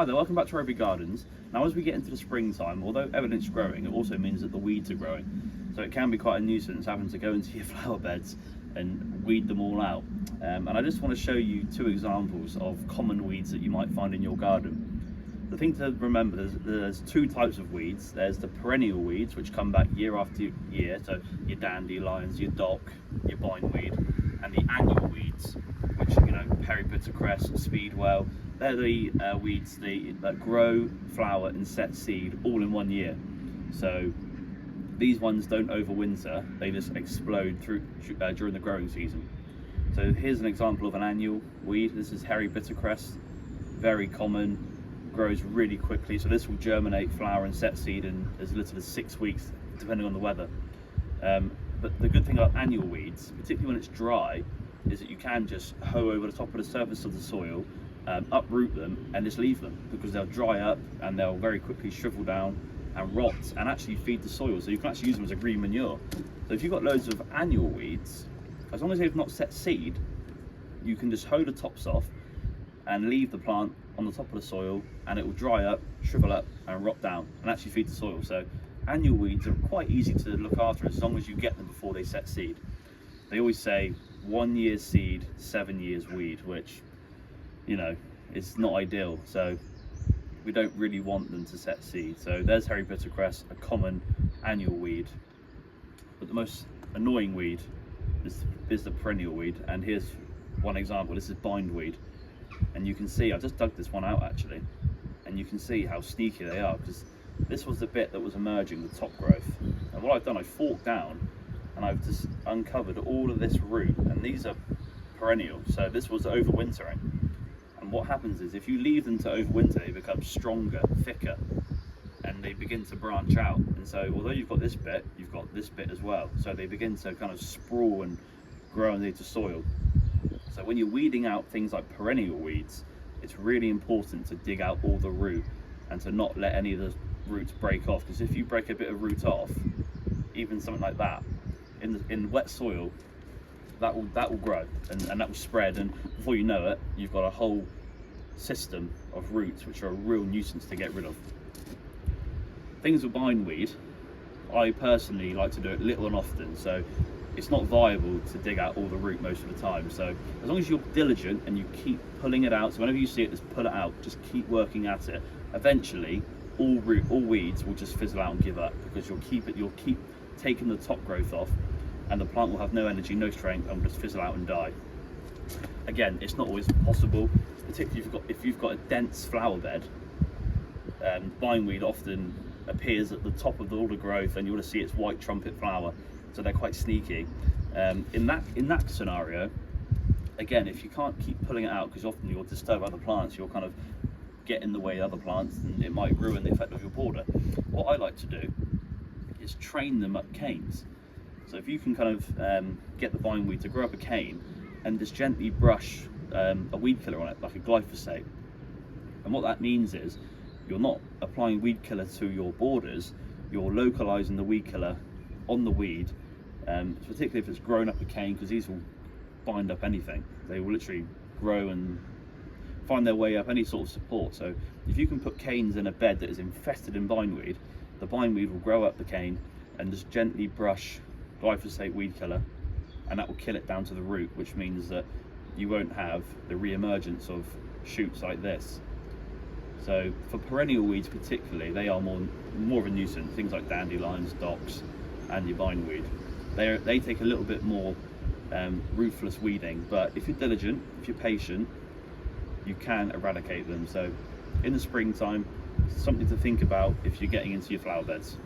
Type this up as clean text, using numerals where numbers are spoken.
Hi there, welcome back to Rowby Gardens. Now as we get into the springtime, although everything's growing, it also means that the weeds are growing. So it can be quite a nuisance having to go into your flower beds and weed them all out. And I just want to show you two examples of common weeds that you might find in your garden. The thing to remember is there's two types of weeds. There's the perennial weeds, which come back year after year, so your dandelions, your dock, your bindweed, and the annual weeds, which, you know, Hairy bittercress, speedwell. They're the weeds that grow, flower and set seed all in 1 year. So these ones don't overwinter, they just explode during the growing season. So here's an example of an annual weed. This is Hairy bittercress, very common, grows really quickly. So this will germinate, flower and set seed in as little as 6 weeks, depending on the weather. But the good thing about annual weeds, particularly when it's dry, is that you can just hoe over the top of the surface of the soil, uproot them and just leave them, because they'll dry up and they'll very quickly shrivel down and rot and actually feed the soil. So you can actually use them as a green manure. So if you've got loads of annual weeds, as long as they've not set seed, you can just hoe the tops off and leave the plant on the top of the soil, and it will dry up, shrivel up and rot down and actually feed the soil. So annual weeds are quite easy to look after as long as you get them before they set seed. They always say 1 year's seed, 7 years weed, which, you know, it's not ideal. So we don't really want them to set seed. So there's Hairy bittercress, a common annual weed. But the most annoying weed is the perennial weed. And here's one example. This is bindweed. And you can see, I just dug this one out actually, and you can see how sneaky they are, because this was the bit that was emerging, the top growth. And what I've done, I forked down and I've just uncovered all of this root, and these are perennial, so this was overwintering. And what happens is if you leave them to overwinter, they become stronger, thicker, and they begin to branch out. And so although you've got this bit, you've got this bit as well, so they begin to kind of sprawl and grow into soil. So when you're weeding out things like perennial weeds, it's really important to dig out all the root and to not let any of the roots break off, because if you break a bit of root off, even something like that, in wet soil, that will grow and that will spread, and before you know it, you've got a whole system of roots which are a real nuisance to get rid of. Things with bindweed, I personally like to do it little and often, so it's not viable to dig out all the root most of the time. So as long as you're diligent and you keep pulling it out, so whenever you see it, just pull it out, just keep working at it. Eventually all weeds will just fizzle out and give up, because you'll keep taking the top growth off, and the plant will have no energy, no strength, and will just fizzle out and die. Again, it's not always possible, particularly if you've got a dense flower bed. Bindweed often appears at the top of all the growth, and you'll just see its white trumpet flower, so they're quite sneaky. In that scenario, again, if you can't keep pulling it out, because often you'll disturb other plants, you'll kind of get in the way of other plants, and it might ruin the effect of your border. What I like to do is train them up canes. So if you can kind of get the bindweed to grow up a cane and just gently brush a weed killer on it, like a glyphosate. And what that means is you're not applying weed killer to your borders, you're localizing the weed killer on the weed, particularly if it's grown up a cane, because these will bind up anything. They will literally grow and find their way up any sort of support. So if you can put canes in a bed that is infested in bindweed, the bindweed will grow up the cane and just gently brush glyphosate weed killer, and that will kill it down to the root, which means that you won't have the re-emergence of shoots like this. So for perennial weeds particularly, they are more of a nuisance. Things like dandelions, docks and your bindweed, they take a little bit more ruthless weeding, but if you're diligent, if you're patient, you can eradicate them. So in the springtime, something to think about if you're getting into your flower beds.